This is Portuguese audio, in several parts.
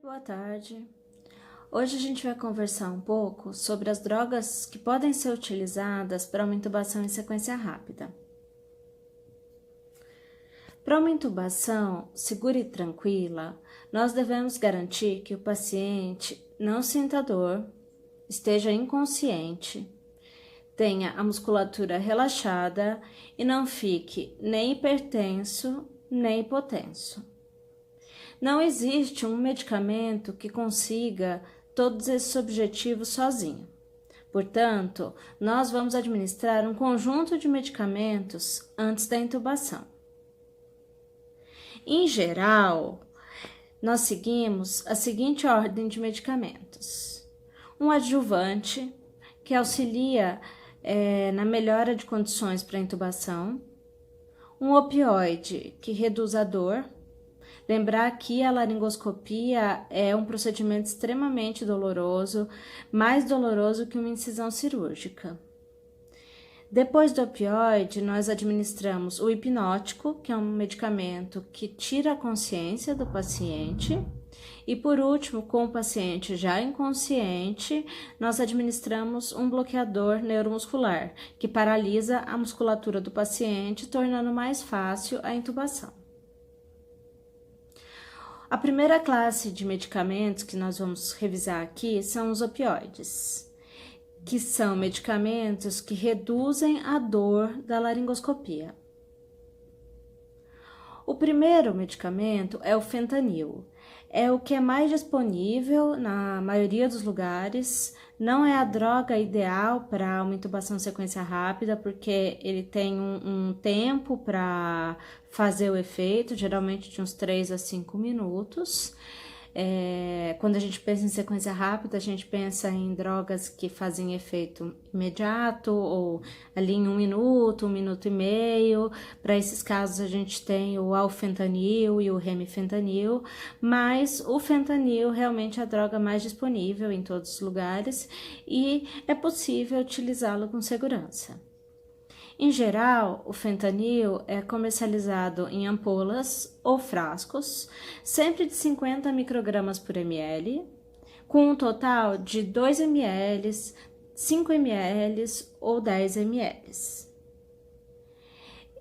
Boa tarde. Hoje a gente vai conversar um pouco sobre as drogas que podem ser utilizadas para uma intubação em sequência rápida. Para uma intubação segura e tranquila, nós devemos garantir que o paciente não sinta dor, esteja inconsciente, tenha a musculatura relaxada e não fique nem hipertenso nem hipotenso. Não existe um medicamento que consiga todos esses objetivos sozinho. Portanto, nós vamos administrar um conjunto de medicamentos antes da intubação. Em geral, nós seguimos a seguinte ordem de medicamentos. Um adjuvante, que auxilia na melhora de condições para intubação. Um opioide, que reduz a dor. Lembrar que a laringoscopia é um procedimento extremamente doloroso, mais doloroso que uma incisão cirúrgica. Depois do opioide, nós administramos o hipnótico, que é um medicamento que tira a consciência do paciente. E por último, com o paciente já inconsciente, nós administramos um bloqueador neuromuscular, que paralisa a musculatura do paciente, tornando mais fácil a intubação. A primeira classe de medicamentos que nós vamos revisar aqui são os opioides, que são medicamentos que reduzem a dor da laringoscopia. O primeiro medicamento é o fentanil. É o que é mais disponível na maioria dos lugares. Não é a droga ideal para uma intubação em sequência rápida, porque ele tem um tempo para fazer o efeito, geralmente de uns 3 a 5 minutos. Quando a gente pensa em sequência rápida, a gente pensa em drogas que fazem efeito imediato ou ali em 1 minuto, 1 minuto e meio. Para esses casos a gente tem o alfentanil e o remifentanil, mas o fentanil realmente é a droga mais disponível em todos os lugares e é possível utilizá-lo com segurança. Em geral, o fentanil é comercializado em ampolas ou frascos, sempre de 50 microgramas por ml, com um total de 2 ml, 5 ml ou 10 ml.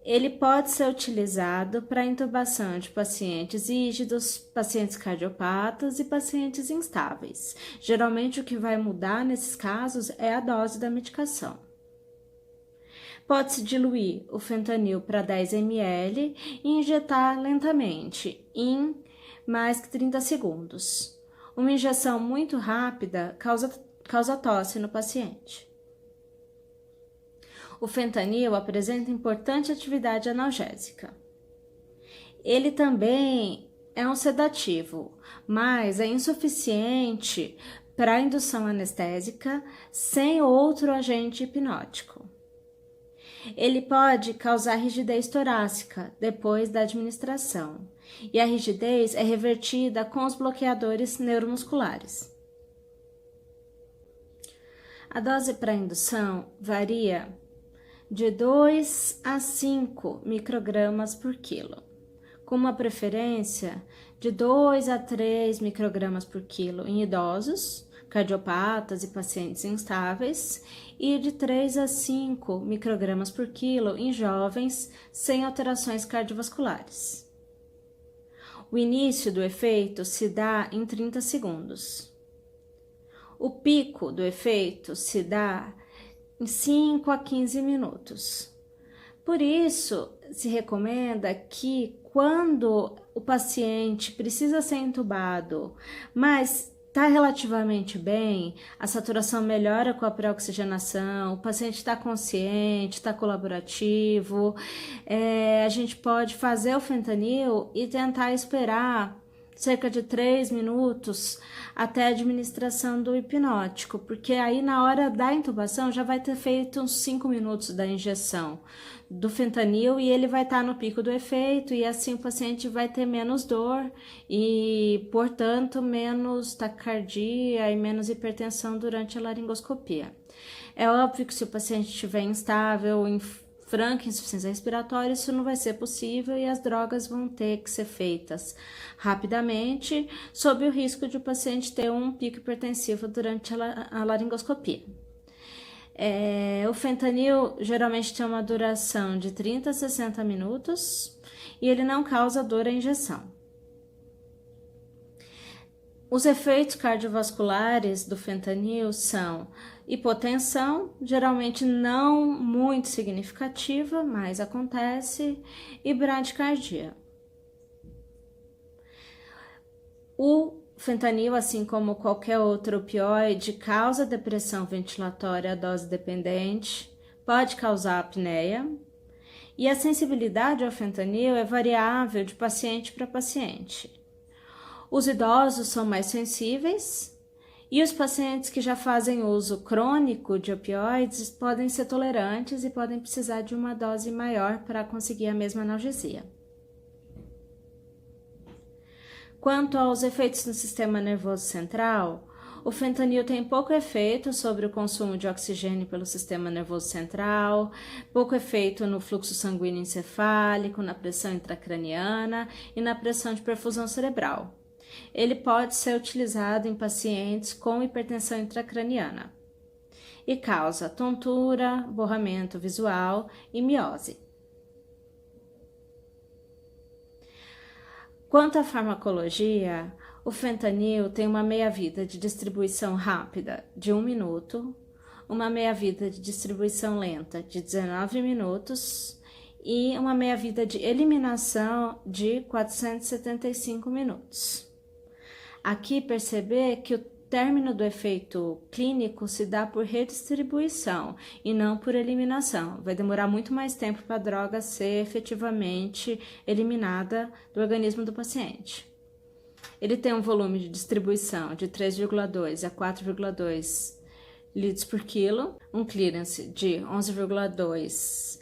Ele pode ser utilizado para intubação de pacientes rígidos, pacientes cardiopatas e pacientes instáveis. Geralmente, o que vai mudar nesses casos é a dose da medicação. Pode-se diluir o fentanil para 10 ml e injetar lentamente, em mais que 30 segundos. Uma injeção muito rápida causa tosse no paciente. O fentanil apresenta importante atividade analgésica. Ele também é um sedativo, mas é insuficiente para a indução anestésica sem outro agente hipnótico. Ele pode causar rigidez torácica depois da administração, e a rigidez é revertida com os bloqueadores neuromusculares. A dose para indução varia de 2 a 5 microgramas por quilo, com uma preferência de 2 a 3 microgramas por quilo em idosos, cardiopatas e pacientes instáveis, e de 3 a 5 microgramas por quilo em jovens sem alterações cardiovasculares. O início do efeito se dá em 30 segundos. O pico do efeito se dá em 5 a 15 minutos. Por isso, se recomenda que quando o paciente precisa ser intubado, mas está relativamente bem, a saturação melhora com a pré-oxigenação, o paciente está consciente, está colaborativo, a gente pode fazer o fentanil e tentar esperar cerca de 3 minutos até a administração do hipnótico, porque aí na hora da intubação já vai ter feito uns 5 minutos da injeção do fentanil e ele vai estar no pico do efeito e assim o paciente vai ter menos dor e, portanto, menos taquicardia e menos hipertensão durante a laringoscopia. É óbvio que se o paciente estiver instável, franca insuficiência respiratória, isso não vai ser possível e as drogas vão ter que ser feitas rapidamente, sob o risco de o paciente ter um pico hipertensivo durante a laringoscopia. O fentanil geralmente tem uma duração de 30 a 60 minutos e ele não causa dor à injeção. Os efeitos cardiovasculares do fentanil são hipotensão, geralmente não muito significativa, mas acontece, e bradicardia. O fentanil, assim como qualquer outro opioide, causa depressão ventilatória dose dependente, pode causar apneia, e a sensibilidade ao fentanil é variável de paciente para paciente. Os idosos são mais sensíveis e os pacientes que já fazem uso crônico de opioides podem ser tolerantes e podem precisar de uma dose maior para conseguir a mesma analgesia. Quanto aos efeitos no sistema nervoso central, o fentanil tem pouco efeito sobre o consumo de oxigênio pelo sistema nervoso central, pouco efeito no fluxo sanguíneo encefálico, na pressão intracraniana e na pressão de perfusão cerebral. Ele pode ser utilizado em pacientes com hipertensão intracraniana e causa tontura, borramento visual e miose. Quanto à farmacologia, o fentanil tem uma meia-vida de distribuição rápida de 1 minuto, uma meia-vida de distribuição lenta de 19 minutos e uma meia-vida de eliminação de 475 minutos. Aqui perceber que o término do efeito clínico se dá por redistribuição e não por eliminação. Vai demorar muito mais tempo para a droga ser efetivamente eliminada do organismo do paciente. Ele tem um volume de distribuição de 3,2 a 4,2 litros por quilo, um clearance de 11,2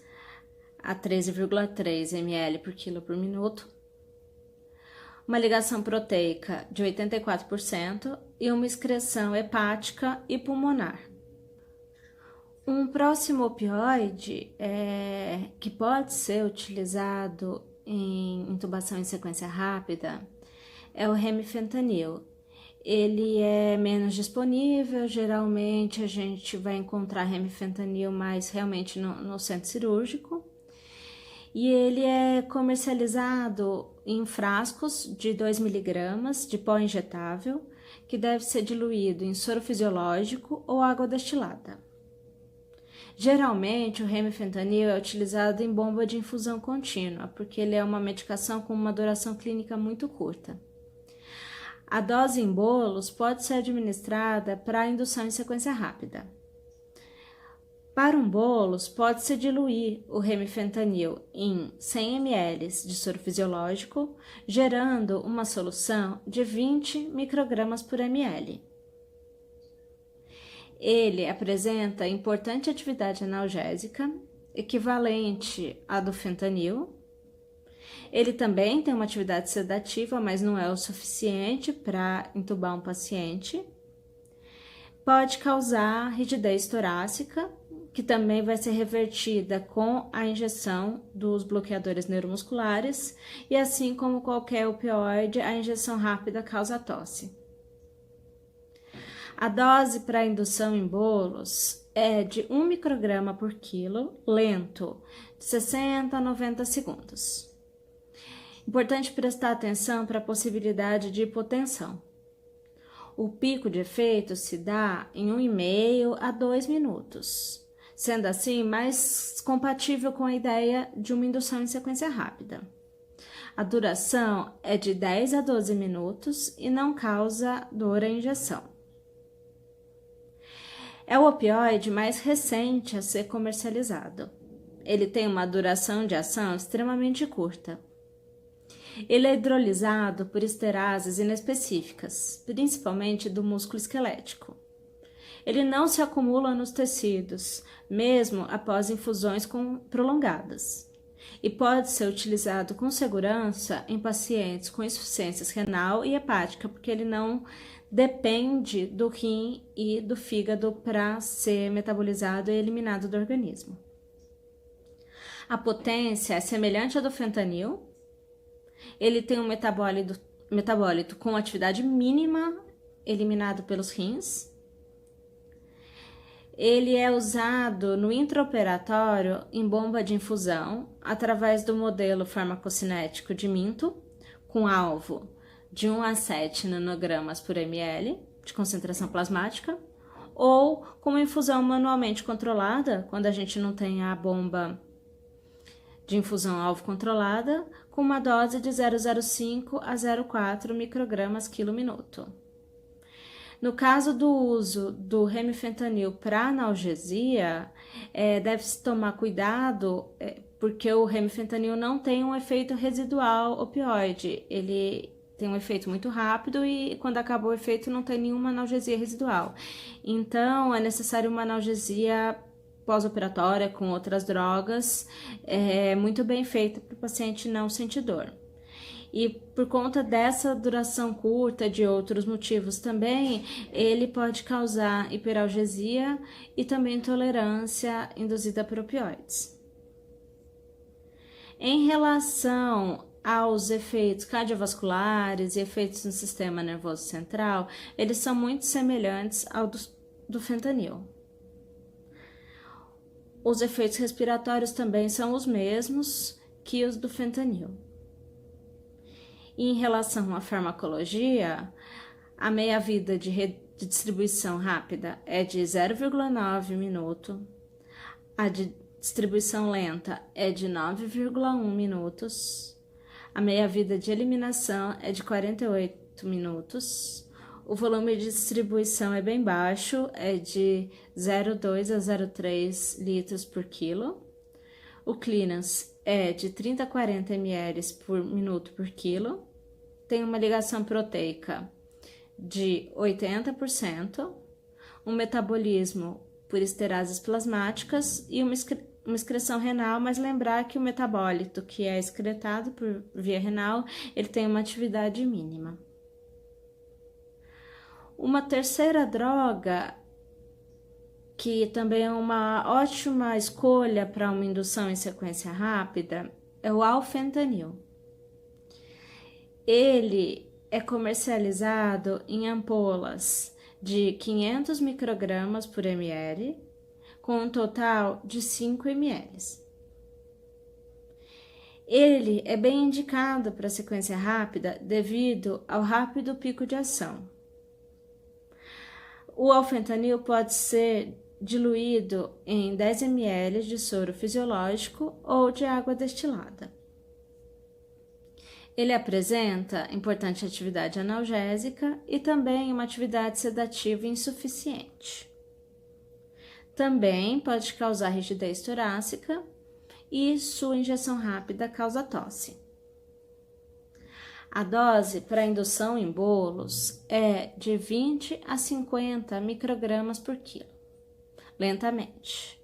a 13,3 ml por quilo por minuto, uma ligação proteica de 84% e uma excreção hepática e pulmonar. Um próximo opioide que pode ser utilizado em intubação em sequência rápida é o remifentanil. Ele é menos disponível, geralmente a gente vai encontrar remifentanil mais realmente no centro cirúrgico. E ele é comercializado em frascos de 2 mg de pó injetável, que deve ser diluído em soro fisiológico ou água destilada. Geralmente, o remifentanil é utilizado em bomba de infusão contínua, porque ele é uma medicação com uma duração clínica muito curta. A dose em bolos pode ser administrada para indução em sequência rápida. Para um bolos, pode-se diluir o remifentanil em 100 ml de soro fisiológico, gerando uma solução de 20 microgramas por ml. Ele apresenta importante atividade analgésica, equivalente à do fentanil. Ele também tem uma atividade sedativa, mas não é o suficiente para intubar um paciente. Pode causar rigidez torácica, que também vai ser revertida com a injeção dos bloqueadores neuromusculares, e assim como qualquer opioide, a injeção rápida causa tosse. A dose para indução em bolos é de 1 micrograma por quilo, lento, de 60 a 90 segundos. Importante prestar atenção para a possibilidade de hipotensão. O pico de efeito se dá em 1,5 a 2 minutos. Sendo assim, mais compatível com a ideia de uma indução em sequência rápida. A duração é de 10 a 12 minutos e não causa dor à injeção. É o opioide mais recente a ser comercializado. Ele tem uma duração de ação extremamente curta. Ele é hidrolisado por esterases inespecíficas, principalmente do músculo esquelético. Ele não se acumula nos tecidos, mesmo após infusões prolongadas, e pode ser utilizado com segurança em pacientes com insuficiência renal e hepática, porque ele não depende do rim e do fígado para ser metabolizado e eliminado do organismo. A potência é semelhante à do fentanil. Ele tem um metabólito com atividade mínima eliminado pelos rins. Ele é usado no intraoperatório em bomba de infusão através do modelo farmacocinético de Minto, com alvo de 1 a 7 nanogramas por ml de concentração plasmática, ou com uma infusão manualmente controlada, quando a gente não tem a bomba de infusão alvo controlada, com uma dose de 0,05 a 0,4 microgramas quilo minuto. No caso do uso do remifentanil para analgesia, deve-se tomar cuidado, porque o remifentanil não tem um efeito residual opioide. Ele tem um efeito muito rápido e quando acabou o efeito não tem nenhuma analgesia residual. Então, é necessário uma analgesia pós-operatória com outras drogas, muito bem feita para o paciente não sentir dor. E por conta dessa duração curta, de outros motivos também, ele pode causar hiperalgesia e também intolerância induzida por opioides. Em relação aos efeitos cardiovasculares e efeitos no sistema nervoso central, eles são muito semelhantes ao do fentanil. Os efeitos respiratórios também são os mesmos que os do fentanil. E em relação à farmacologia, a meia-vida de distribuição rápida é de 0,9 minuto, a de distribuição lenta é de 9,1 minutos, a meia-vida de eliminação é de 48 minutos, o volume de distribuição é bem baixo, é de 0,2 a 0,3 litros por quilo, o clearance é de 30 a 40 ml por minuto por quilo, tem uma ligação proteica de 80%, um metabolismo por esterases plasmáticas e uma excreção renal, mas lembrar que o metabólito que é excretado por via renal, ele tem uma atividade mínima. Uma terceira droga, que também é uma ótima escolha para uma indução em sequência rápida, é o alfentanil. Ele é comercializado em ampolas de 500 microgramas por ml, com um total de 5 ml. Ele é bem indicado para sequência rápida devido ao rápido pico de ação. O alfentanil pode ser diluído em 10 ml de soro fisiológico ou de água destilada. Ele apresenta importante atividade analgésica e também uma atividade sedativa insuficiente. Também pode causar rigidez torácica e sua injeção rápida causa tosse. A dose para indução em bolos é de 20 a 50 microgramas por quilo, lentamente.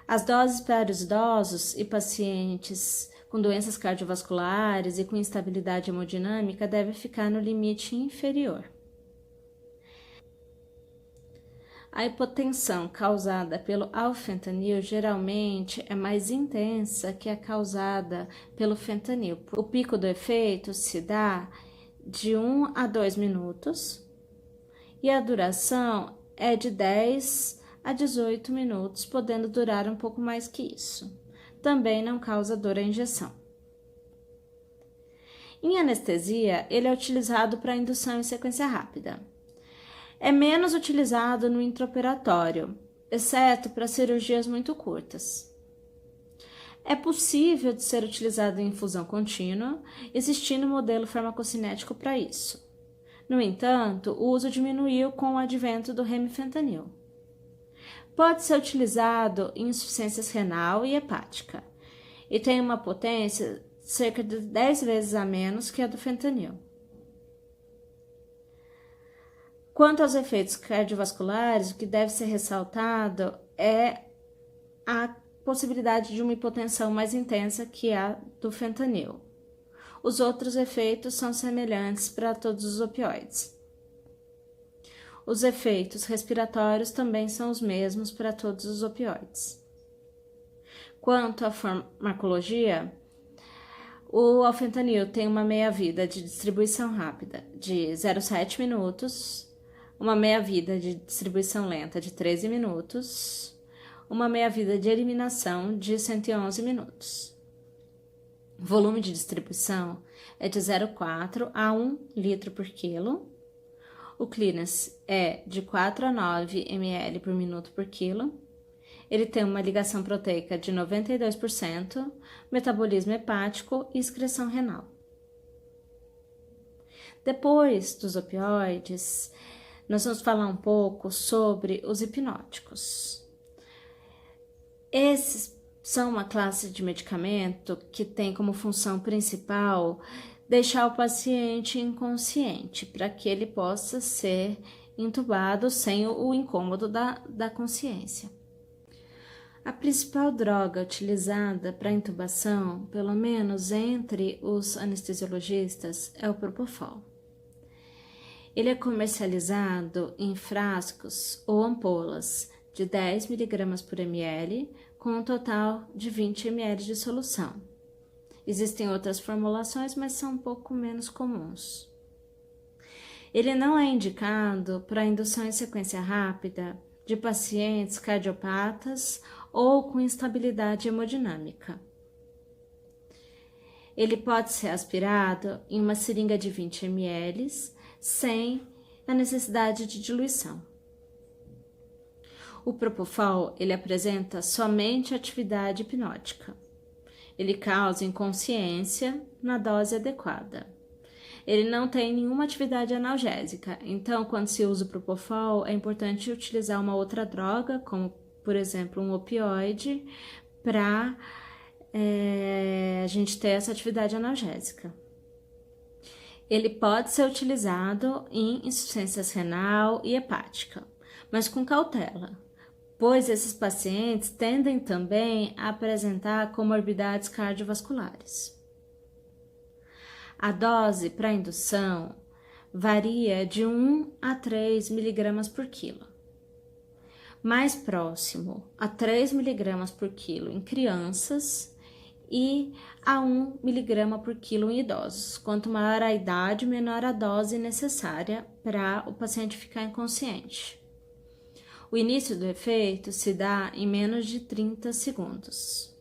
As doses para os idosos e pacientes com doenças cardiovasculares e com instabilidade hemodinâmica devem ficar no limite inferior. A hipotensão causada pelo alfentanil geralmente é mais intensa que a causada pelo fentanil. O pico do efeito se dá de 1 a 2 minutos e a duração é de 10 a 18 minutos, podendo durar um pouco mais que isso. Também não causa dor à injeção. Em anestesia, ele é utilizado para indução em sequência rápida. É menos utilizado no intraoperatório, exceto para cirurgias muito curtas. É possível de ser utilizado em infusão contínua, existindo modelo farmacocinético para isso. No entanto, o uso diminuiu com o advento do remifentanil. Pode ser utilizado em insuficiência renal e hepática, e tem uma potência cerca de 10 vezes a menos que a do fentanil. Quanto aos efeitos cardiovasculares, o que deve ser ressaltado é a possibilidade de uma hipotensão mais intensa que a do fentanil. Os outros efeitos são semelhantes para todos os opioides. Os efeitos respiratórios também são os mesmos para todos os opioides. Quanto à farmacologia, o alfentanil tem uma meia-vida de distribuição rápida de 0,7 minutos, uma meia-vida de distribuição lenta de 13 minutos, uma meia-vida de eliminação de 111 minutos. O volume de distribuição é de 0,4 a 1 litro por quilo. O clearance é de 4 a 9 ml por minuto por quilo. Ele tem uma ligação proteica de 92%, metabolismo hepático e excreção renal. Depois dos opioides, nós vamos falar um pouco sobre os hipnóticos. Esses são uma classe de medicamento que tem como função principal deixar o paciente inconsciente, para que ele possa ser intubado sem o incômodo da consciência. A principal droga utilizada para intubação, pelo menos entre os anestesiologistas, é o Propofol. Ele é comercializado em frascos ou ampolas de 10 mg por ml, com um total de 20 ml de solução. Existem outras formulações, mas são um pouco menos comuns. Ele não é indicado para indução em sequência rápida de pacientes cardiopatas ou com instabilidade hemodinâmica. Ele pode ser aspirado em uma seringa de 20 ml, sem a necessidade de diluição. O Propofol, ele apresenta somente atividade hipnótica. Ele causa inconsciência na dose adequada. Ele não tem nenhuma atividade analgésica, então quando se usa o Propofol é importante utilizar uma outra droga, como por exemplo um opioide, para a gente ter essa atividade analgésica. Ele pode ser utilizado em insuficiência renal e hepática, mas com cautela, pois esses pacientes tendem também a apresentar comorbidades cardiovasculares. A dose para indução varia de 1 a 3 mg por quilo. Mais próximo a 3 mg por quilo em crianças e a 1 mg por quilo em idosos. Quanto maior a idade, menor a dose necessária para o paciente ficar inconsciente. O início do efeito se dá em menos de 30 segundos.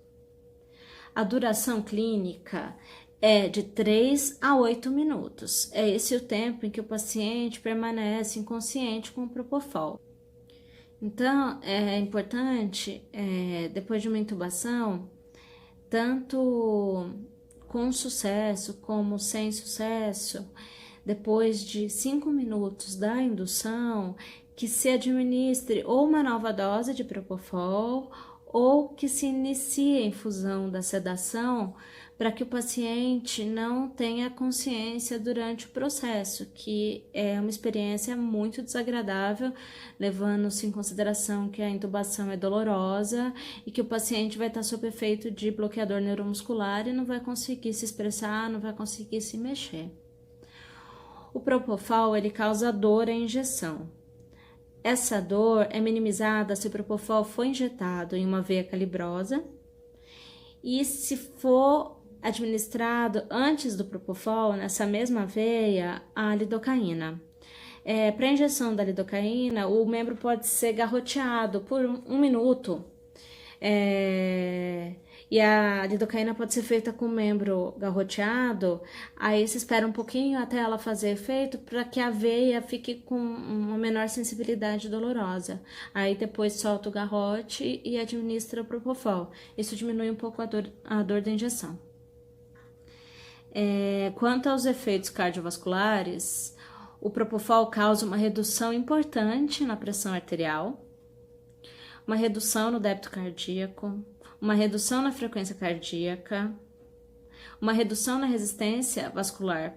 A duração clínica é de 3 a 8 minutos. É esse o tempo em que o paciente permanece inconsciente com o Propofol. Então, é importante, depois de uma intubação, tanto com sucesso como sem sucesso, depois de 5 minutos da indução, que se administre ou uma nova dose de Propofol ou que se inicie a infusão da sedação para que o paciente não tenha consciência durante o processo, que é uma experiência muito desagradável, levando-se em consideração que a intubação é dolorosa e que o paciente vai estar sob efeito de bloqueador neuromuscular e não vai conseguir se expressar, não vai conseguir se mexer. O Propofol, ele causa dor à injeção. Essa dor é minimizada se o Propofol for injetado em uma veia calibrosa e se for administrado antes do Propofol, nessa mesma veia, a lidocaína. Para a injeção da lidocaína, o membro pode ser garroteado por 1 minuto. E a lidocaína pode ser feita com o membro garroteado, aí se espera um pouquinho até ela fazer efeito para que a veia fique com uma menor sensibilidade dolorosa. Aí depois solta o garrote e administra o Propofol. Isso diminui um pouco a dor da injeção. Quanto aos efeitos cardiovasculares, o Propofol causa uma redução importante na pressão arterial, uma redução no débito cardíaco, uma redução na frequência cardíaca, uma redução na resistência vascular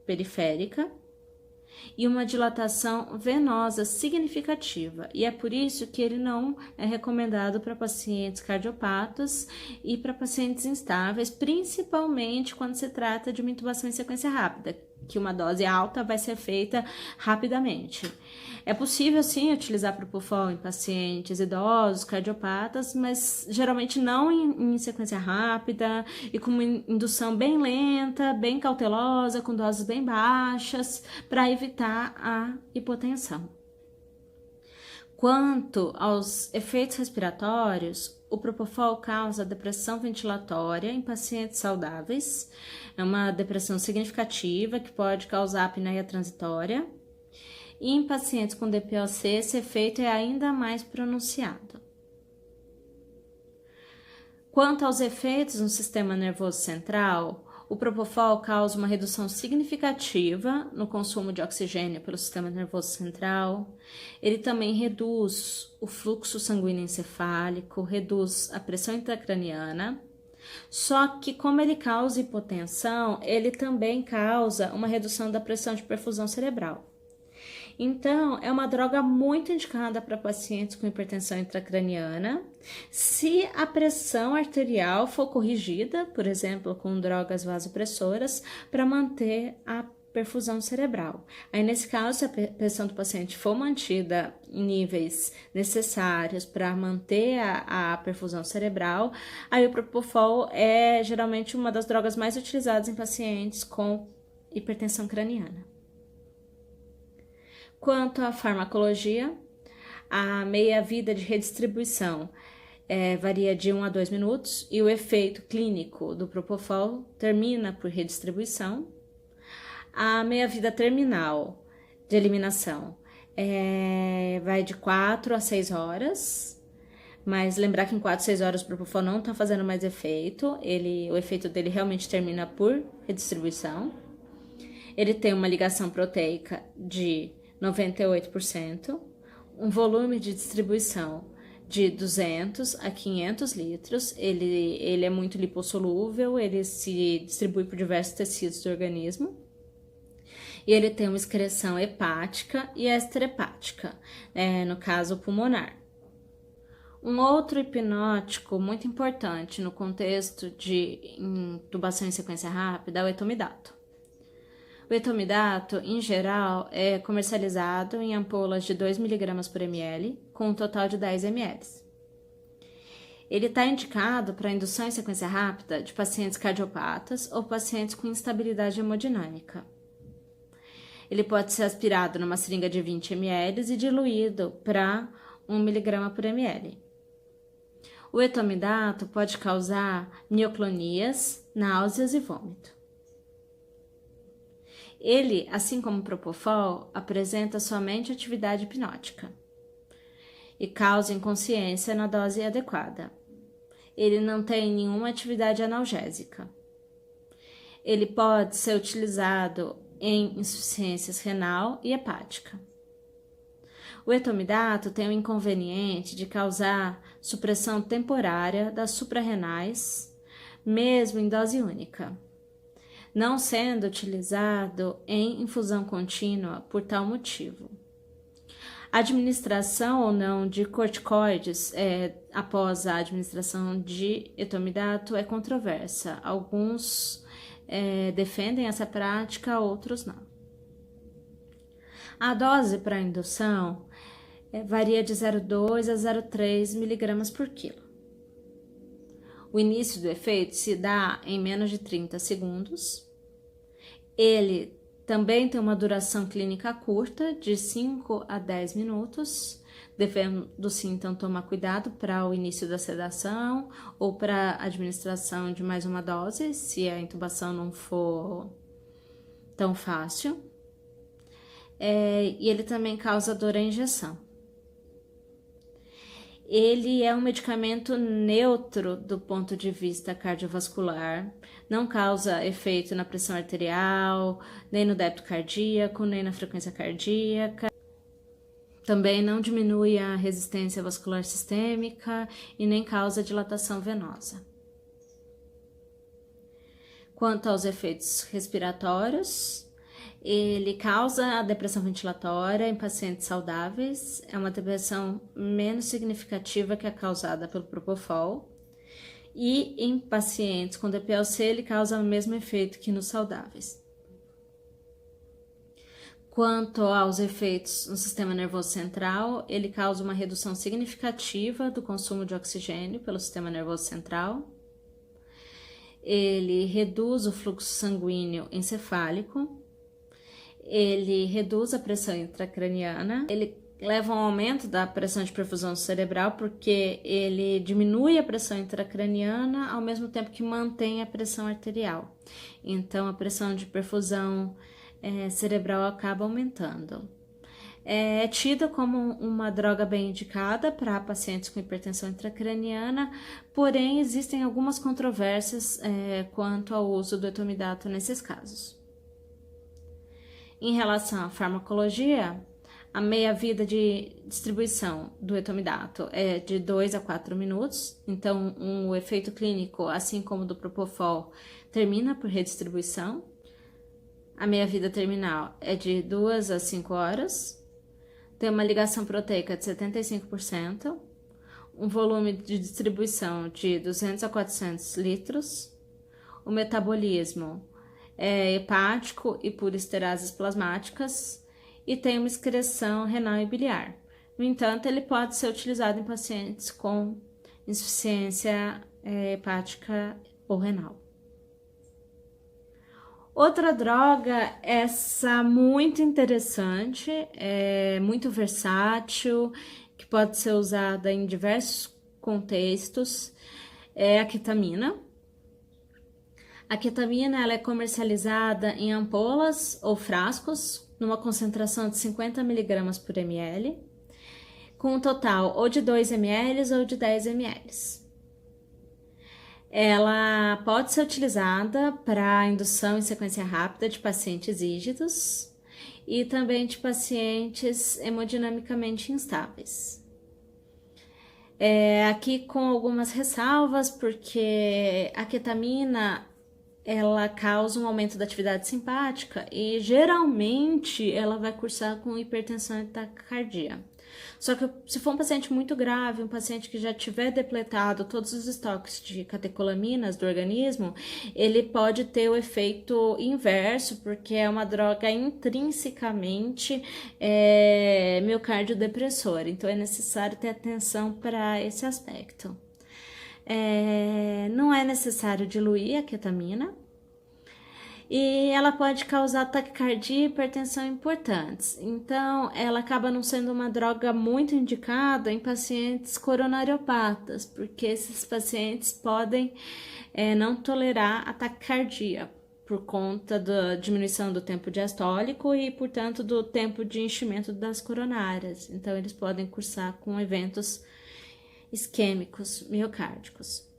periférica e uma dilatação venosa significativa. E é por isso que ele não é recomendado para pacientes cardiopatas e para pacientes instáveis, principalmente quando se trata de uma intubação em sequência rápida, que uma dose alta vai ser feita rapidamente. É possível, sim, utilizar Propofol em pacientes idosos, cardiopatas, mas geralmente não em sequência rápida e com uma indução bem lenta, bem cautelosa, com doses bem baixas, para evitar a hipotensão. Quanto aos efeitos respiratórios, o Propofol causa depressão ventilatória em pacientes saudáveis. É uma depressão significativa que pode causar apneia transitória. E em pacientes com DPOC, esse efeito é ainda mais pronunciado. Quanto aos efeitos no sistema nervoso central, o Propofol causa uma redução significativa no consumo de oxigênio pelo sistema nervoso central. Ele também reduz o fluxo sanguíneo encefálico, reduz a pressão intracraniana. Só que, como ele causa hipotensão, ele também causa uma redução da pressão de perfusão cerebral. Então, é uma droga muito indicada para pacientes com hipertensão intracraniana. Se a pressão arterial for corrigida, por exemplo, com drogas vasopressoras, para manter a perfusão cerebral. Aí, nesse caso, se a pressão do paciente for mantida em níveis necessários para manter a perfusão cerebral, aí o Propofol é geralmente uma das drogas mais utilizadas em pacientes com hipertensão craniana. Quanto à farmacologia, a meia-vida de redistribuição varia de 1 a 2 minutos e o efeito clínico do Propofol termina por redistribuição. A meia-vida terminal de eliminação vai de 4 a 6 horas, mas lembrar que em 4 a 6 horas o Propofol não está fazendo mais efeito, o efeito dele realmente termina por redistribuição. Ele tem uma ligação proteica de 98%, um volume de distribuição de 200 a 500 litros, ele é muito lipossolúvel, ele se distribui por diversos tecidos do organismo, e ele tem uma excreção hepática e extrahepática, no caso pulmonar. Um outro hipnótico muito importante no contexto de intubação em sequência rápida é o etomidato. O etomidato, em geral, é comercializado em ampolas de 2 mg por ml, com um total de 10 ml. Ele está indicado para indução em sequência rápida de pacientes cardiopatas ou pacientes com instabilidade hemodinâmica. Ele pode ser aspirado numa seringa de 20 ml e diluído para 1 mg por ml. O etomidato pode causar mioclonias, náuseas e vômito. Ele, assim como o Propofol, apresenta somente atividade hipnótica e causa inconsciência na dose adequada. Ele não tem nenhuma atividade analgésica. Ele pode ser utilizado em insuficiências renal e hepática. O etomidato tem o inconveniente de causar supressão temporária das suprarrenais, mesmo em dose única, não sendo utilizado em infusão contínua por tal motivo. A administração ou não de corticoides após a administração de etomidato é controversa. Alguns defendem essa prática, outros não. A dose para indução varia de 0,2 a 0,3 mg por quilo. O início do efeito se dá em menos de 30 segundos. Ele também tem uma duração clínica curta, de 5 a 10 minutos, devendo sim, então, tomar cuidado para o início da sedação ou para a administração de mais uma dose, se a intubação não for tão fácil. E ele também causa dor à injeção. Ele é um medicamento neutro do ponto de vista cardiovascular, não causa efeito na pressão arterial, nem no débito cardíaco, nem na frequência cardíaca. Também não diminui a resistência vascular sistêmica e nem causa dilatação venosa. Quanto aos efeitos respiratórios, ele causa a depressão ventilatória em pacientes saudáveis, é uma depressão menos significativa que a causada pelo Propofol, e em pacientes com DPLC ele causa o mesmo efeito que nos saudáveis. Quanto aos efeitos no sistema nervoso central, ele causa uma redução significativa do consumo de oxigênio pelo sistema nervoso central. Ele reduz o fluxo sanguíneo encefálico. Ele reduz a pressão intracraniana. Ele leva a um aumento da pressão de perfusão cerebral, porque ele diminui a pressão intracraniana ao mesmo tempo que mantém a pressão arterial. Então, a pressão de perfusão cerebral acaba aumentando. É tida como uma droga bem indicada para pacientes com hipertensão intracraniana, porém existem algumas controvérsias quanto ao uso do etomidato nesses casos. Em relação à farmacologia, a meia-vida de distribuição do etomidato é de 2 a 4 minutos, então o efeito clínico, assim como do Propofol, termina por redistribuição. A meia-vida terminal é de 2 a 5 horas, tem uma ligação proteica de 75%, um volume de distribuição de 200 a 400 litros, o metabolismo é hepático e por esterases plasmáticas e tem uma excreção renal e biliar. No entanto, ele pode ser utilizado em pacientes com insuficiência hepática ou renal. Outra droga, essa muito interessante, muito versátil, que pode ser usada em diversos contextos, é a ketamina. A ketamina ela é comercializada em ampolas ou frascos, numa concentração de 50 mg por ml, com um total ou de 2 ml ou de 10 ml. Ela pode ser utilizada para indução em sequência rápida de pacientes rígidos e também de pacientes hemodinamicamente instáveis. Aqui com algumas ressalvas, porque a ketamina ela causa um aumento da atividade simpática e geralmente ela vai cursar com hipertensão e taquicardia. Só que se for um paciente muito grave, um paciente que já tiver depletado todos os estoques de catecolaminas do organismo, ele pode ter o efeito inverso, porque é uma droga intrinsecamente miocardiodepressora. Então é necessário ter atenção para esse aspecto. Não é necessário diluir a ketamina. E ela pode causar taquicardia e hipertensão importantes. Então, ela acaba não sendo uma droga muito indicada em pacientes coronariopatas, porque esses pacientes podem não tolerar a taquicardia por conta da diminuição do tempo diastólico e, portanto, do tempo de enchimento das coronárias. Então, eles podem cursar com eventos isquêmicos miocárdicos.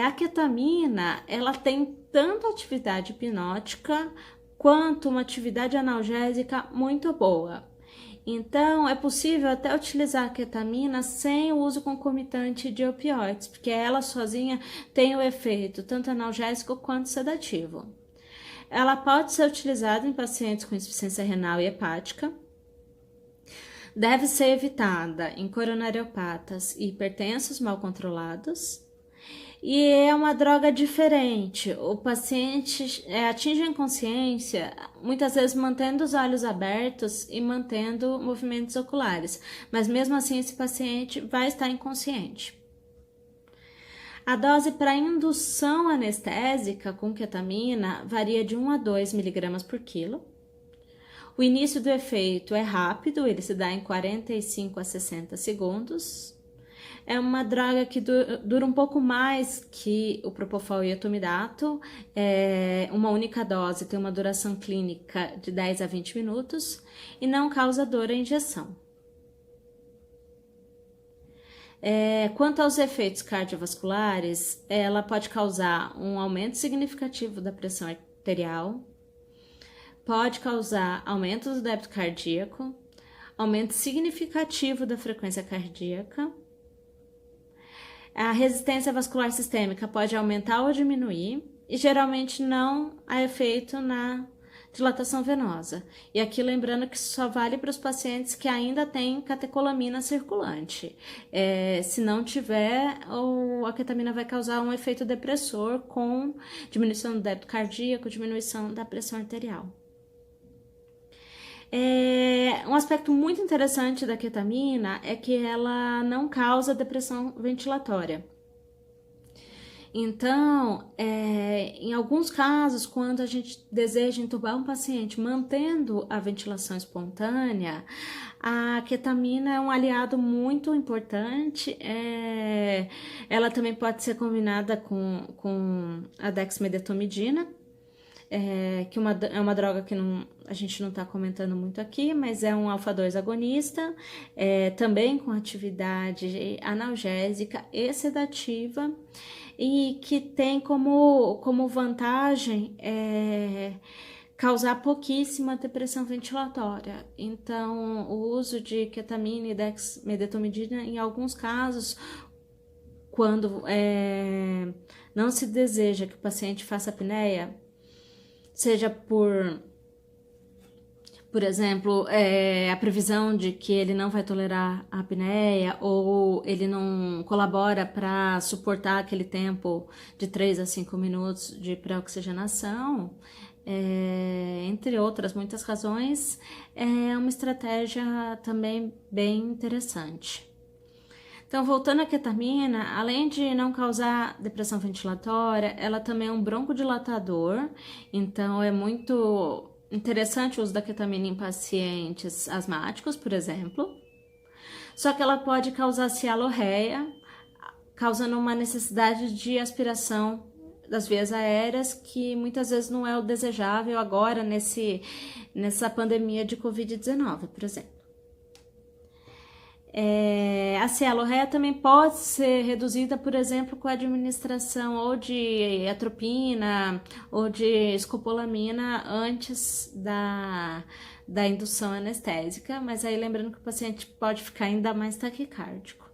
A ketamina, ela tem tanto atividade hipnótica quanto uma atividade analgésica muito boa. Então, é possível até utilizar a ketamina sem o uso concomitante de opioides, porque ela sozinha tem o efeito tanto analgésico quanto sedativo. Ela pode ser utilizada em pacientes com insuficiência renal e hepática. Deve ser evitada em coronariopatas e hipertensos mal controlados. E é uma droga diferente. O paciente atinge a inconsciência, muitas vezes mantendo os olhos abertos e mantendo movimentos oculares, mas mesmo assim esse paciente vai estar inconsciente. A dose para indução anestésica com ketamina varia de 1 a 2 mg por quilo. O início do efeito é rápido, ele se dá em 45 a 60 segundos. É uma droga que dura um pouco mais que o Propofol e o etomidato. Uma única dose tem uma duração clínica de 10 a 20 minutos e não causa dor à injeção. Quanto aos efeitos cardiovasculares, ela pode causar um aumento significativo da pressão arterial, pode causar aumento do débito cardíaco, aumento significativo da frequência cardíaca. A resistência vascular sistêmica pode aumentar ou diminuir e geralmente não há efeito na dilatação venosa. E aqui lembrando que só vale para os pacientes que ainda têm catecolamina circulante. Se não tiver, a ketamina vai causar um efeito depressor com diminuição do débito cardíaco, diminuição da pressão arterial. Um aspecto muito interessante da ketamina é que ela não causa depressão ventilatória. Então, em alguns casos, quando a gente deseja intubar um paciente mantendo a ventilação espontânea, a ketamina é um aliado muito importante. Ela também pode ser combinada com a dexmedetomidina, que é uma droga que a gente não está comentando muito aqui, mas é um alfa-2 agonista, também com atividade analgésica e sedativa, e que tem como vantagem causar pouquíssima depressão ventilatória. Então, o uso de ketamina e dexmedetomidina, em alguns casos, quando não se deseja que o paciente faça apneia, seja por exemplo, a previsão de que ele não vai tolerar a apneia ou ele não colabora para suportar aquele tempo de 3 a 5 minutos de pré-oxigenação, entre outras muitas razões, é uma estratégia também bem interessante. Então, voltando à ketamina, além de não causar depressão ventilatória, ela também é um broncodilatador, então é muito interessante o uso da ketamina em pacientes asmáticos, por exemplo. Só que ela pode causar cialorreia, causando uma necessidade de aspiração das vias aéreas, que muitas vezes não é o desejável agora nessa pandemia de Covid-19, por exemplo. A cialorreia também pode ser reduzida, por exemplo, com a administração ou de atropina ou de escopolamina antes da indução anestésica, mas aí lembrando que o paciente pode ficar ainda mais taquicárdico.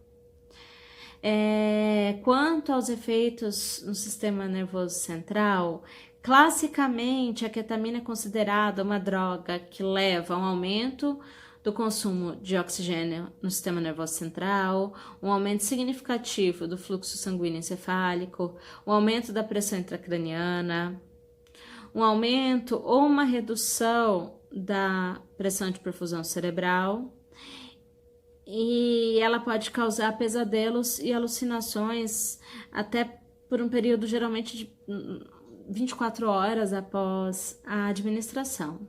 Quanto aos efeitos no sistema nervoso central, classicamente a ketamina é considerada uma droga que leva a um aumento do consumo de oxigênio no sistema nervoso central, um aumento significativo do fluxo sanguíneo encefálico, um aumento da pressão intracraniana, um aumento ou uma redução da pressão de perfusão cerebral, e ela pode causar pesadelos e alucinações até por um período geralmente de 24 horas após a administração.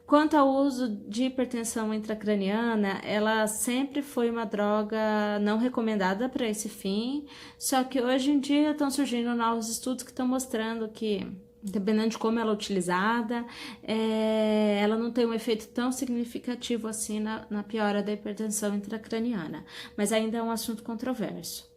Quanto ao uso de hipertensão intracraniana, ela sempre foi uma droga não recomendada para esse fim, só que hoje em dia estão surgindo novos estudos que estão mostrando que, dependendo de como ela é utilizada, ela não tem um efeito tão significativo assim na piora da hipertensão intracraniana, mas ainda é um assunto controverso.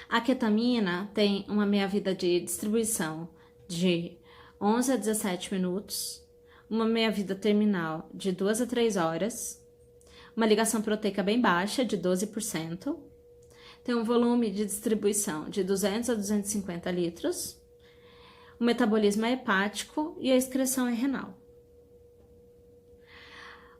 A ketamina tem uma meia-vida de distribuição de 11 a 17 minutos, uma meia-vida terminal de 2 a 3 horas, uma ligação proteica bem baixa, de 12%, tem um volume de distribuição de 200 a 250 litros, o metabolismo é hepático e a excreção é renal.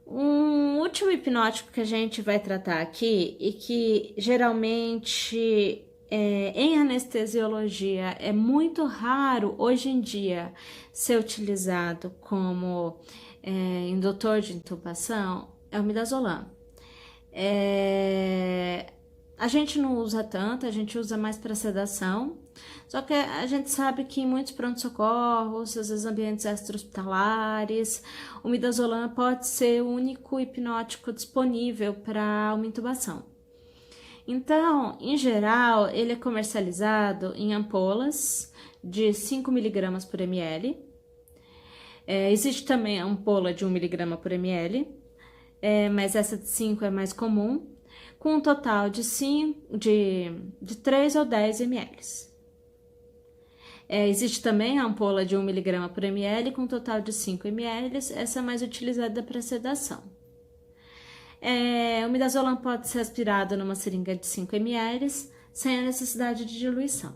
Um último hipnótico que a gente vai tratar aqui e que geralmente em anestesiologia é muito raro hoje em dia ser utilizado como indutor de intubação é o midazolam. A gente não usa tanto, a gente usa mais para sedação, só que a gente sabe que em muitos pronto-socorros, às vezes ambientes extra-hospitalares, o midazolam pode ser o único hipnótico disponível para uma intubação. Então, em geral, ele é comercializado em ampolas de 5 mg por ml. Existe também a ampola de 1 mg por ml, mas essa de 5 é mais comum, com um total de 3 ou 10 ml. Existe também a ampola de 1 mg por ml, com um total de 5 ml, essa é mais utilizada para sedação. O midazolam pode ser aspirado numa seringa de 5 ml, sem a necessidade de diluição.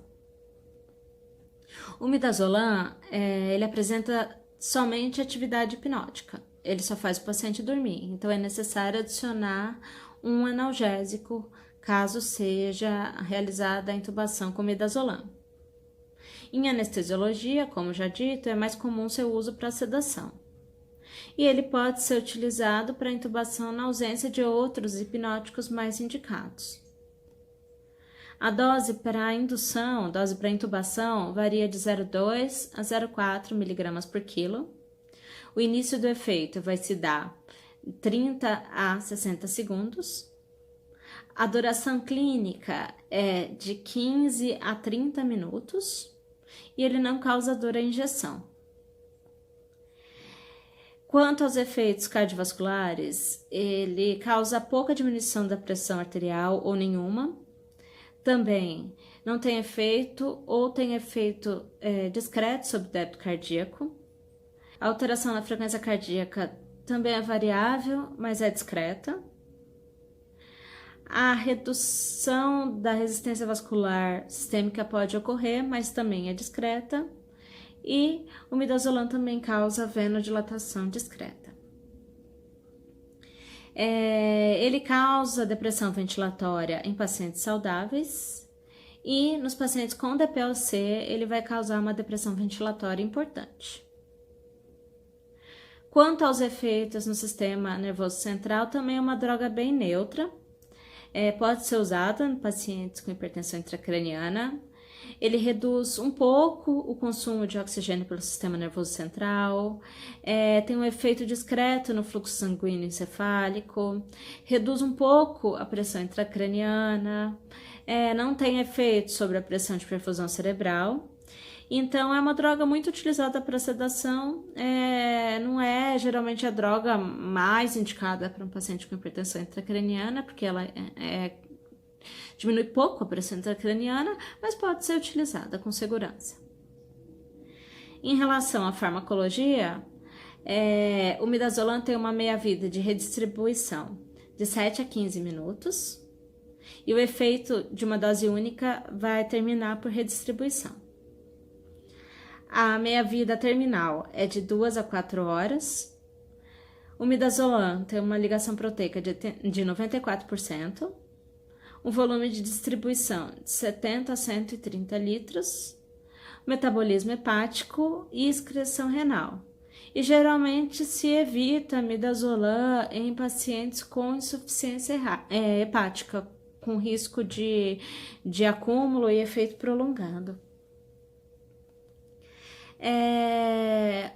O midazolam, ele apresenta somente atividade hipnótica, ele só faz o paciente dormir, então é necessário adicionar um analgésico, caso seja realizada a intubação com midazolam. Em anestesiologia, como já dito, é mais comum seu uso para sedação. e ele pode ser utilizado para intubação na ausência de outros hipnóticos mais indicados. A dose para indução, dose para intubação, varia de 0,2 a 0,4 mg por quilo. O início do efeito vai se dar 30 a 60 segundos. A duração clínica é de 15 a 30 minutos e ele não causa dor à injeção. Quanto aos efeitos cardiovasculares, ele causa pouca diminuição da pressão arterial ou nenhuma. Também não tem efeito ou tem efeito discreto sobre o débito cardíaco. A alteração na frequência cardíaca também é variável, mas é discreta. A redução da resistência vascular sistêmica pode ocorrer, mas também é discreta. E o midazolam também causa venodilatação discreta. Ele causa depressão ventilatória em pacientes saudáveis e nos pacientes com DPLC ele vai causar uma depressão ventilatória importante. Quanto aos efeitos no sistema nervoso central, também é uma droga bem neutra. Pode ser usada em pacientes com hipertensão intracraniana. Ele reduz um pouco o consumo de oxigênio pelo sistema nervoso central, tem um efeito discreto no fluxo sanguíneo encefálico, reduz um pouco a pressão intracraniana, não tem efeito sobre a pressão de perfusão cerebral. Então, é uma droga muito utilizada para sedação, não é geralmente a droga mais indicada para um paciente com hipertensão intracraniana, porque ela diminui pouco a pressão intracraniana, mas pode ser utilizada com segurança. Em relação à farmacologia, o midazolam tem uma meia-vida de redistribuição de 7 a 15 minutos e o efeito de uma dose única vai terminar por redistribuição. A meia-vida terminal é de 2 a 4 horas. O midazolam tem uma ligação proteica de 94%. Um volume de distribuição de 70 a 130 litros, metabolismo hepático e excreção renal. E geralmente se evita midazolam em pacientes com insuficiência hepática, com risco de acúmulo e efeito prolongado.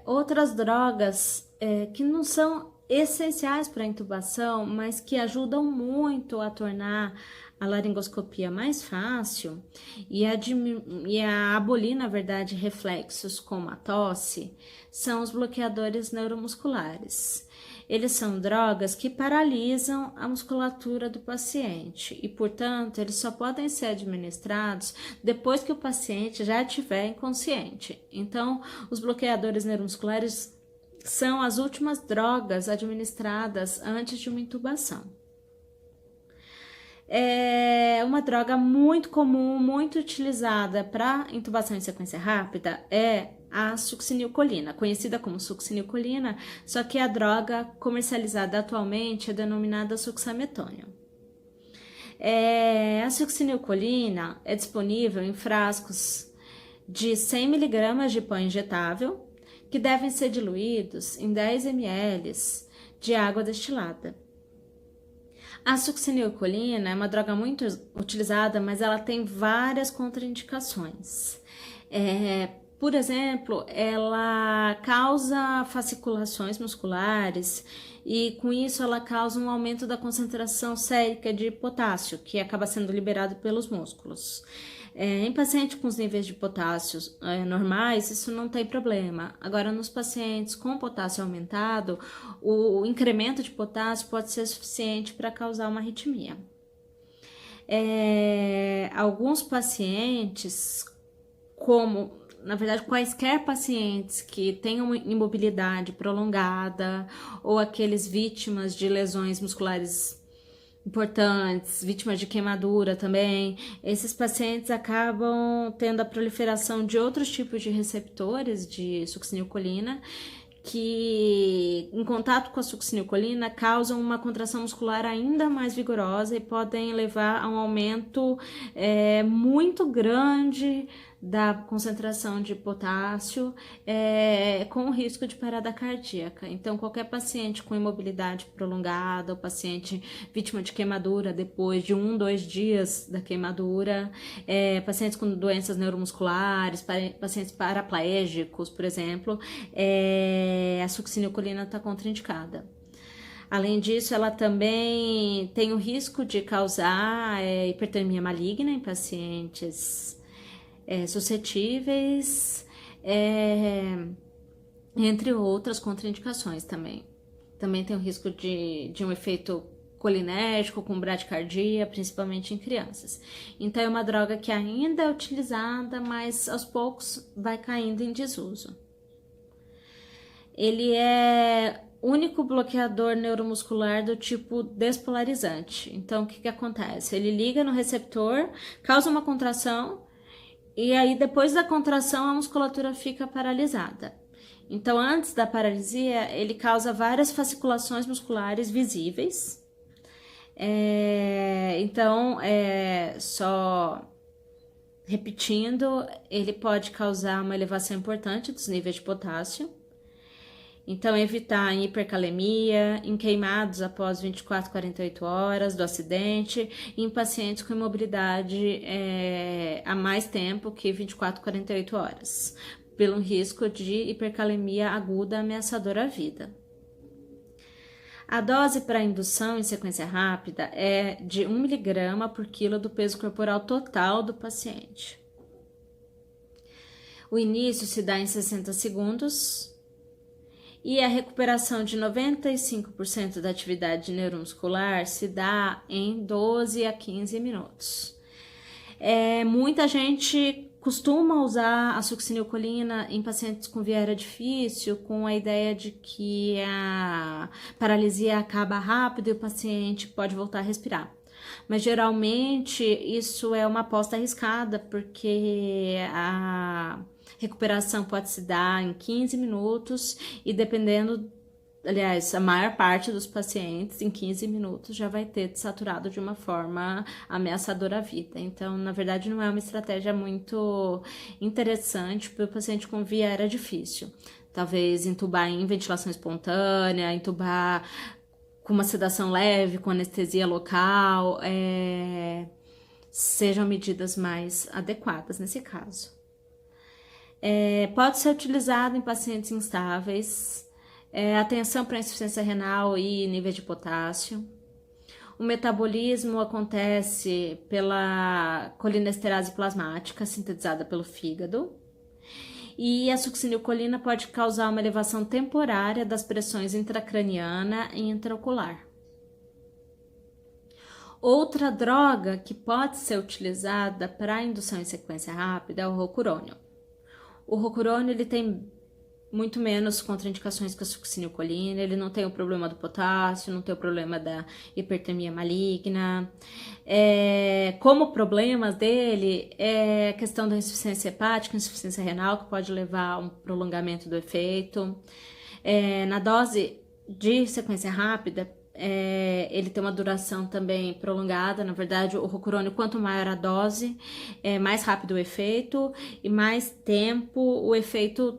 Outras drogas que não são essenciais para a intubação, mas que ajudam muito a tornar a laringoscopia mais fácil e a abolir, na verdade, reflexos como a tosse, são os bloqueadores neuromusculares. Eles são drogas que paralisam a musculatura do paciente e, portanto, eles só podem ser administrados depois que o paciente já estiver inconsciente. Então, os bloqueadores neuromusculares são as últimas drogas administradas antes de uma intubação. Uma droga muito comum, muito utilizada para intubação em sequência rápida é a succinilcolina, conhecida como succinilcolina, só que a droga comercializada atualmente é denominada succinilmetônio. A succinilcolina é disponível em frascos de 100 mg de pó injetável, que devem ser diluídos em 10 ml de água destilada. A succinilcolina é uma droga muito utilizada, mas ela tem várias contraindicações. Por exemplo, ela causa fasciculações musculares e com isso ela causa um aumento da concentração sérica de potássio, que acaba sendo liberado pelos músculos. Em pacientes com os níveis de potássio normais, isso não tem problema. Agora, nos pacientes com potássio aumentado, o incremento de potássio pode ser suficiente para causar uma arritmia. Alguns pacientes, na verdade, quaisquer pacientes que tenham imobilidade prolongada ou aqueles vítimas de lesões musculares importantes, vítimas de queimadura também, esses pacientes acabam tendo a proliferação de outros tipos de receptores de succinilcolina que, em contato com a succinilcolina, causam uma contração muscular ainda mais vigorosa e podem levar a um aumento muito grande da concentração de potássio com risco de parada cardíaca. Então, qualquer paciente com imobilidade prolongada, ou paciente vítima de queimadura depois de 2 dias da queimadura, pacientes com doenças neuromusculares, pacientes paraplégicos, por exemplo, a succinilcolina está contraindicada. Além disso, ela também tem o risco de causar hipertermia maligna em pacientes suscetíveis, entre outras contraindicações também. Também tem o risco de um efeito colinérgico com bradicardia, principalmente em crianças. Então, é uma droga que ainda é utilizada, mas aos poucos vai caindo em desuso. Ele é único bloqueador neuromuscular do tipo despolarizante. Então, o que acontece? Ele liga no receptor, causa uma contração, e aí depois da contração a musculatura fica paralisada. Então, antes da paralisia, ele causa várias fasciculações musculares visíveis. Então, só repetindo, ele pode causar uma elevação importante dos níveis de potássio. Então, evitar em hipercalemia, em queimados após 24 a 48 horas do acidente, e em pacientes com imobilidade há mais tempo que 24 a 48 horas, pelo risco de hipercalemia aguda ameaçadora à vida. A dose para indução em sequência rápida é de 1 mg por quilo do peso corporal total do paciente. O início se dá em 60 segundos, e a recuperação de 95% da atividade neuromuscular se dá em 12 a 15 minutos. Muita gente costuma usar a succinilcolina em pacientes com via aérea difícil, com a ideia de que a paralisia acaba rápido e o paciente pode voltar a respirar. Mas geralmente isso é uma aposta arriscada, porque a recuperação pode se dar em 15 minutos e dependendo, aliás, a maior parte dos pacientes em 15 minutos já vai ter desaturado de uma forma ameaçadora à vida. Então, na verdade, não é uma estratégia muito interessante para o paciente com via aérea difícil. Talvez entubar em ventilação espontânea, entubar com uma sedação leve, com anestesia local, sejam medidas mais adequadas nesse caso. Pode ser utilizado em pacientes instáveis, atenção para insuficiência renal e nível de potássio. O metabolismo acontece pela colinesterase plasmática, sintetizada pelo fígado. E a succinilcolina pode causar uma elevação temporária das pressões intracraniana e intraocular. Outra droga que pode ser utilizada para indução em sequência rápida é o rocurônio. O rocurônio ele tem muito menos contraindicações que a succinilcolina, ele não tem o problema do potássio, não tem o problema da hipertermia maligna. Como problemas dele é a questão da insuficiência hepática, insuficiência renal, que pode levar a um prolongamento do efeito. Na dose de sequência rápida, ele tem uma duração também prolongada. Na verdade, o rocurônio, quanto maior a dose, mais rápido o efeito e mais tempo o efeito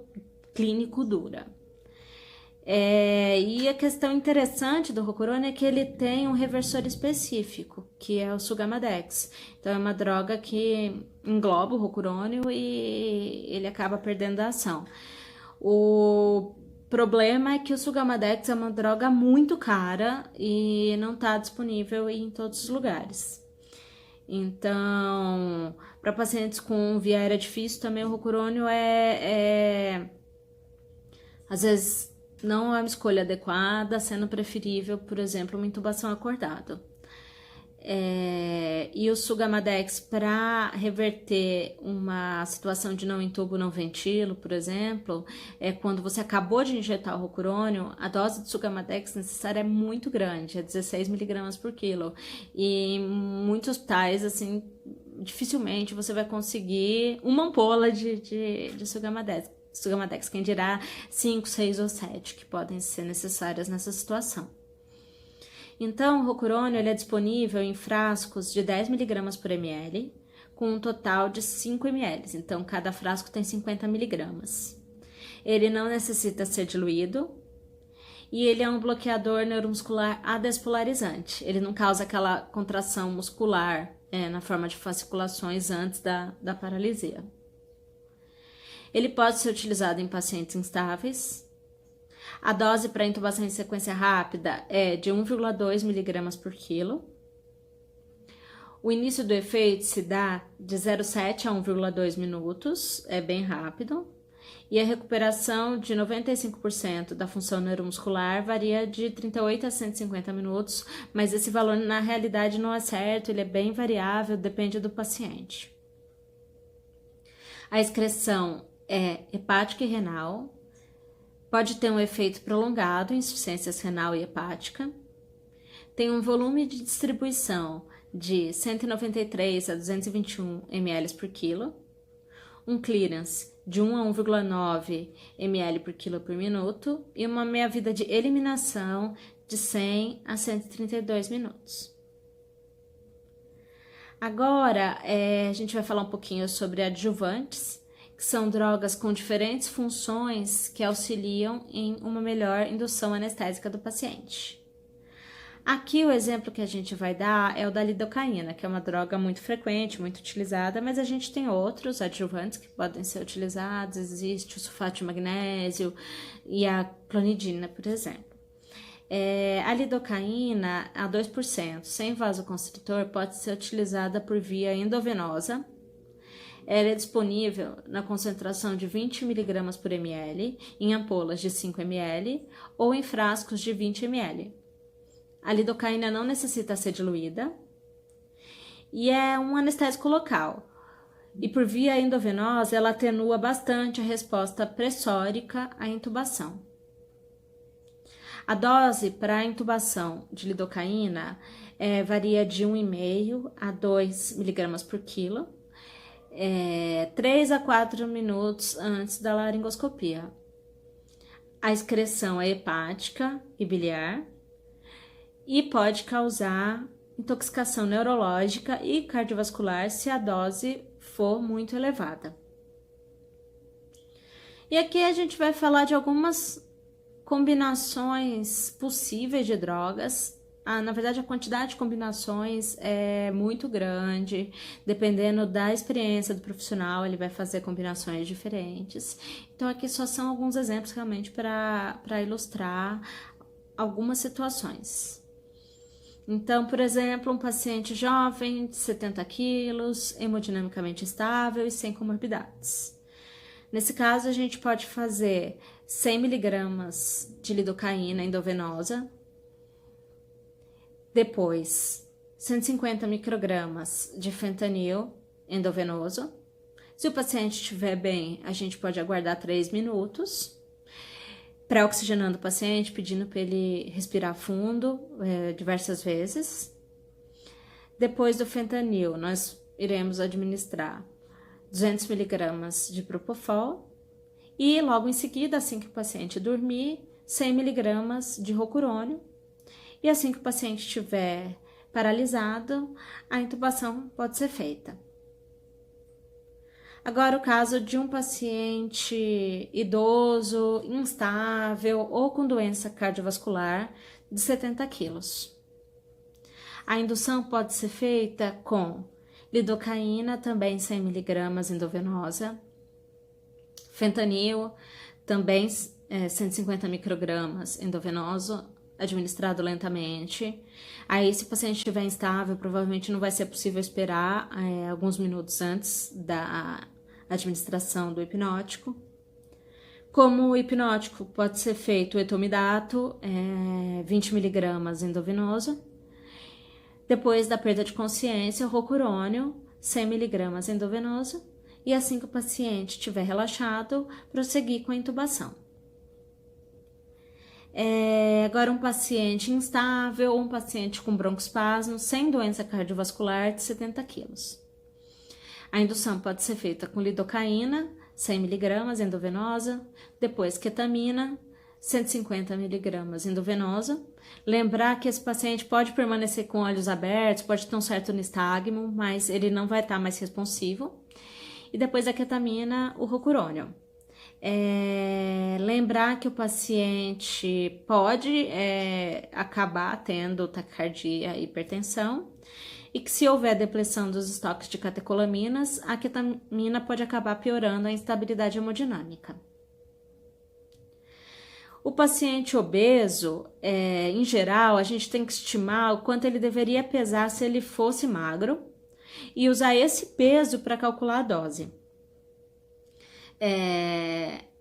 clínico dura. E a questão interessante do rocurônio é que ele tem um reversor específico, que é o Sugamadex. Então, é uma droga que engloba o rocurônio e ele acaba perdendo a ação. O problema é que o Sugamadex é uma droga muito cara e não está disponível em todos os lugares. Então, para pacientes com via aérea difícil, também o rocurônio às vezes não é uma escolha adequada, sendo preferível, por exemplo, uma intubação acordada. E o Sugamadex, para reverter uma situação de não intubo, não ventilo, por exemplo, quando você acabou de injetar o rocurônio, a dose de Sugamadex necessária é muito grande, é 16 mg por quilo. E em muitos hospitais, assim, dificilmente você vai conseguir uma ampola de Sugamadex, quem dirá 5, 6 ou 7 que podem ser necessárias nessa situação. Então, o rocurônio ele é disponível em frascos de 10 mg por ml, com um total de 5 ml, então cada frasco tem 50 miligramas. Ele não necessita ser diluído e ele é um bloqueador neuromuscular adespolarizante. Ele não causa aquela contração muscular na forma de fasciculações antes da paralisia. Ele pode ser utilizado em pacientes instáveis. A dose para intubação em sequência rápida é de 1,2 mg por quilo. O início do efeito se dá de 0,7 a 1,2 minutos, é bem rápido. E a recuperação de 95% da função neuromuscular varia de 38 a 150 minutos, mas esse valor na realidade não é certo, ele é bem variável, depende do paciente. A excreção é hepática e renal, pode ter um efeito prolongado, insuficiência renal e hepática, tem um volume de distribuição de 193 a 221 ml por quilo, um clearance de 1 a 1,9 ml por quilo por minuto e uma meia-vida de eliminação de 100 a 132 minutos. Agora, a gente vai falar um pouquinho sobre adjuvantes, que são drogas com diferentes funções que auxiliam em uma melhor indução anestésica do paciente. Aqui o exemplo que a gente vai dar é o da lidocaína, que é uma droga muito frequente, muito utilizada, mas a gente tem outros adjuvantes que podem ser utilizados, existe o sulfato de magnésio e a clonidina, por exemplo. A lidocaína a 2%, sem vasoconstritor, pode ser utilizada por via endovenosa. Ela é disponível na concentração de 20 mg por ml, em ampolas de 5 ml ou em frascos de 20 ml. A lidocaína não necessita ser diluída e é um anestésico local. E por via endovenosa, ela atenua bastante a resposta pressórica à intubação. A dose para a intubação de lidocaína varia de 1,5 a 2 mg por quilo, 3 a 4 minutos antes da laringoscopia. A excreção é hepática e biliar e pode causar intoxicação neurológica e cardiovascular se a dose for muito elevada. E aqui a gente vai falar de algumas combinações possíveis de drogas. Na verdade, a quantidade de combinações é muito grande, dependendo da experiência do profissional, ele vai fazer combinações diferentes. Então, aqui só são alguns exemplos realmente para ilustrar algumas situações. Então, por exemplo, um paciente jovem de 70 quilos, hemodinamicamente estável e sem comorbidades. Nesse caso, a gente pode fazer 100 mg de lidocaína endovenosa, depois 150 microgramas de fentanil endovenoso. Se o paciente estiver bem, a gente pode aguardar 3 minutos, pré-oxigenando o paciente, pedindo para ele respirar fundo diversas vezes. Depois do fentanil, nós iremos administrar 200 mg de propofol e logo em seguida, assim que o paciente dormir, 100 mg de rocurônio. E assim que o paciente estiver paralisado, a intubação pode ser feita. Agora, o caso de um paciente idoso, instável ou com doença cardiovascular de 70 quilos. A indução pode ser feita com lidocaína, também 100 mg endovenosa, fentanil, também 150 microgramas endovenoso, administrado lentamente. Aí, se o paciente estiver instável, provavelmente não vai ser possível esperar alguns minutos antes da administração do hipnótico. Como o hipnótico pode ser feito o etomidato, 20 mg endovenoso. Depois da perda de consciência, o rocurônio, 100 mg endovenoso. E assim que o paciente estiver relaxado, prosseguir com a intubação. Agora, um paciente instável ou um paciente com broncoespasmo sem doença cardiovascular de 70 quilos. A indução pode ser feita com lidocaína, 100 mg endovenosa, depois ketamina, 150 miligramas endovenoso. Lembrar que esse paciente pode permanecer com olhos abertos, pode ter um certo nistagmo, mas ele não vai estar mais responsivo. E depois da ketamina, o rocurônio. Lembrar que o paciente pode acabar tendo taquicardia e hipertensão, e que se houver depressão dos estoques de catecolaminas, a ketamina pode acabar piorando a instabilidade hemodinâmica. O paciente obeso, em geral, a gente tem que estimar o quanto ele deveria pesar se ele fosse magro e usar esse peso para calcular a dose.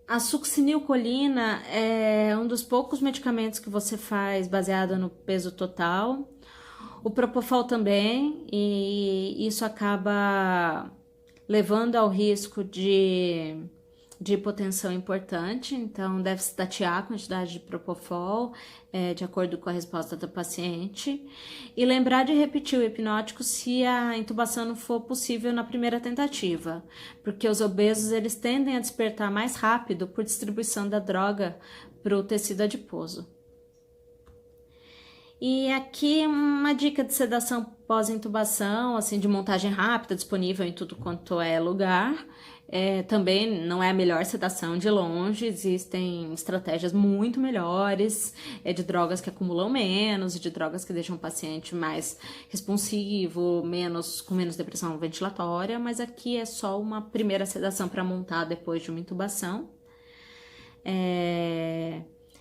A succinilcolina é um dos poucos medicamentos que você faz baseado no peso total. O propofol também, e isso acaba levando ao risco de hipotensão importante, então deve-se tatear a quantidade de propofol de acordo com a resposta do paciente. E lembrar de repetir o hipnótico se a intubação não for possível na primeira tentativa, porque os obesos eles tendem a despertar mais rápido por distribuição da droga para o tecido adiposo. E aqui uma dica de sedação pós-intubação, assim, de montagem rápida, disponível em tudo quanto é lugar. Também não é a melhor sedação de longe, existem estratégias muito melhores, de drogas que acumulam menos, de drogas que deixam o paciente mais responsivo, com menos depressão ventilatória, mas aqui é só uma primeira sedação para montar depois de uma intubação.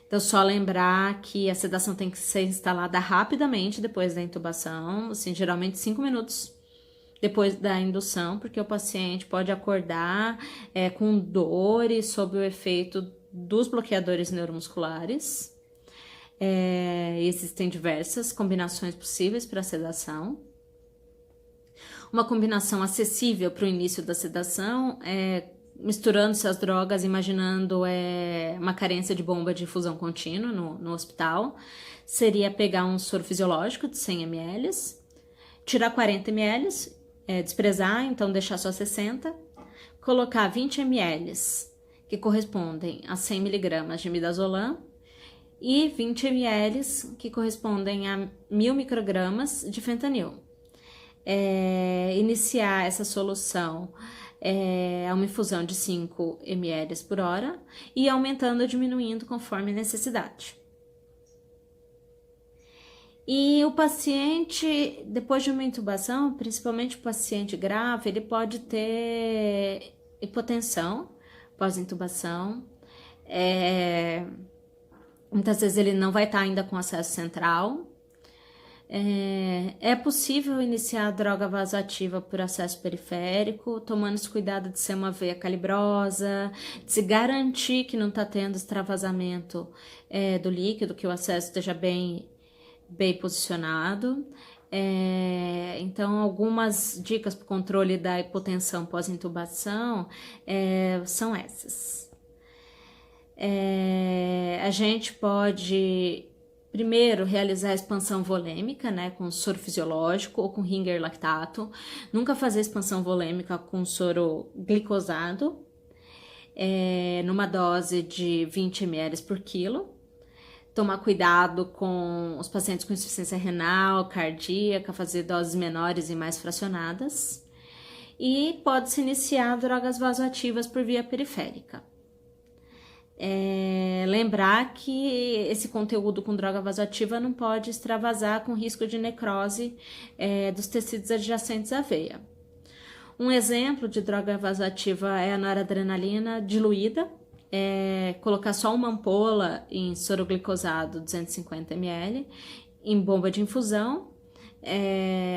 Então, só lembrar que a sedação tem que ser instalada rapidamente depois da intubação, assim, geralmente 5 minutos depois da indução, porque o paciente pode acordar com dores sob o efeito dos bloqueadores neuromusculares. Existem diversas combinações possíveis para a sedação. Uma combinação acessível para o início da sedação misturando-se as drogas, imaginando uma carência de bomba de infusão contínua no hospital, seria pegar um soro fisiológico de 100 ml, tirar 40 ml, desprezar, então deixar só 60, colocar 20 ml, que correspondem a 100 mg de midazolam, e 20 ml, que correspondem a 1000 microgramas de fentanil. Iniciar essa solução a uma infusão de 5 ml por hora e aumentando ou diminuindo conforme necessidade. E o paciente, depois de uma intubação, principalmente o paciente grave, ele pode ter hipotensão pós-intubação. Muitas vezes ele não vai estar ainda com acesso central. É possível iniciar a droga vasoativa por acesso periférico, tomando esse cuidado de ser uma veia calibrosa, de se garantir que não está tendo extravasamento do líquido, que o acesso esteja bem posicionado. Então, algumas dicas para o controle da hipotensão pós-intubação são essas. A gente pode primeiro realizar a expansão volêmica, né, com soro fisiológico ou com Ringer lactato. Nunca fazer expansão volêmica com soro glicosado, numa dose de 20 ml por quilo. Tomar cuidado com os pacientes com insuficiência renal, cardíaca, fazer doses menores e mais fracionadas. E pode-se iniciar drogas vasoativas por via periférica. Lembrar que esse conteúdo com droga vasoativa não pode extravasar com risco de necrose dos tecidos adjacentes à veia. Um exemplo de droga vasoativa é a noradrenalina diluída, colocar só uma ampola em soro glicosado 250 ml, em bomba de infusão,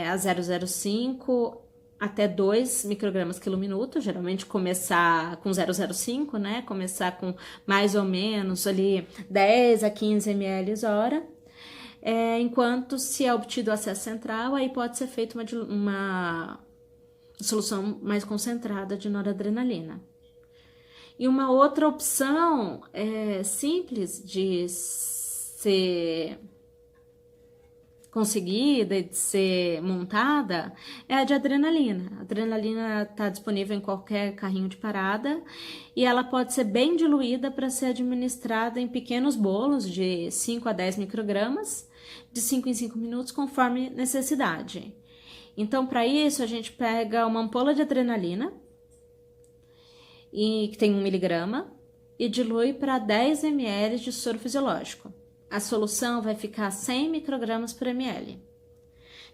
a 0,05 até 2 microgramas quilo minuto, geralmente começar com 0,05, né? Começar com mais ou menos ali 10 a 15 ml hora. Enquanto se é obtido acesso central, aí pode ser feita uma solução mais concentrada de noradrenalina. E uma outra opção simples de ser conseguida e de ser montada é a de adrenalina. A adrenalina está disponível em qualquer carrinho de parada e ela pode ser bem diluída para ser administrada em pequenos bolos de 5 a 10 microgramas, de 5 em 5 minutos, conforme necessidade. Então, para isso, a gente pega uma ampola de adrenalina, que tem 1 miligrama, e dilui para 10 ml de soro fisiológico. A solução vai ficar 100 microgramas por ml.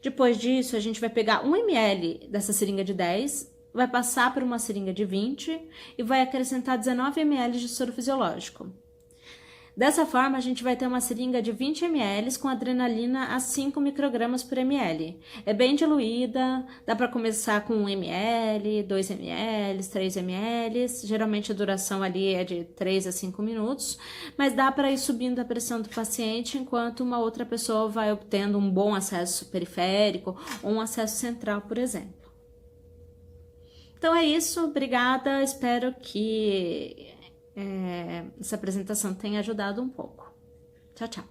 Depois disso, a gente vai pegar 1 ml dessa seringa de 10, vai passar por uma seringa de 20 e vai acrescentar 19 ml de soro fisiológico. Dessa forma, a gente vai ter uma seringa de 20 ml com adrenalina a 5 microgramas por ml. É bem diluída, dá para começar com 1 ml, 2 ml, 3 ml. Geralmente a duração ali é de 3 a 5 minutos, mas dá para ir subindo a pressão do paciente enquanto uma outra pessoa vai obtendo um bom acesso periférico ou um acesso central, por exemplo. Então é isso, obrigada, espero que essa apresentação tenha ajudado um pouco. Tchau, tchau.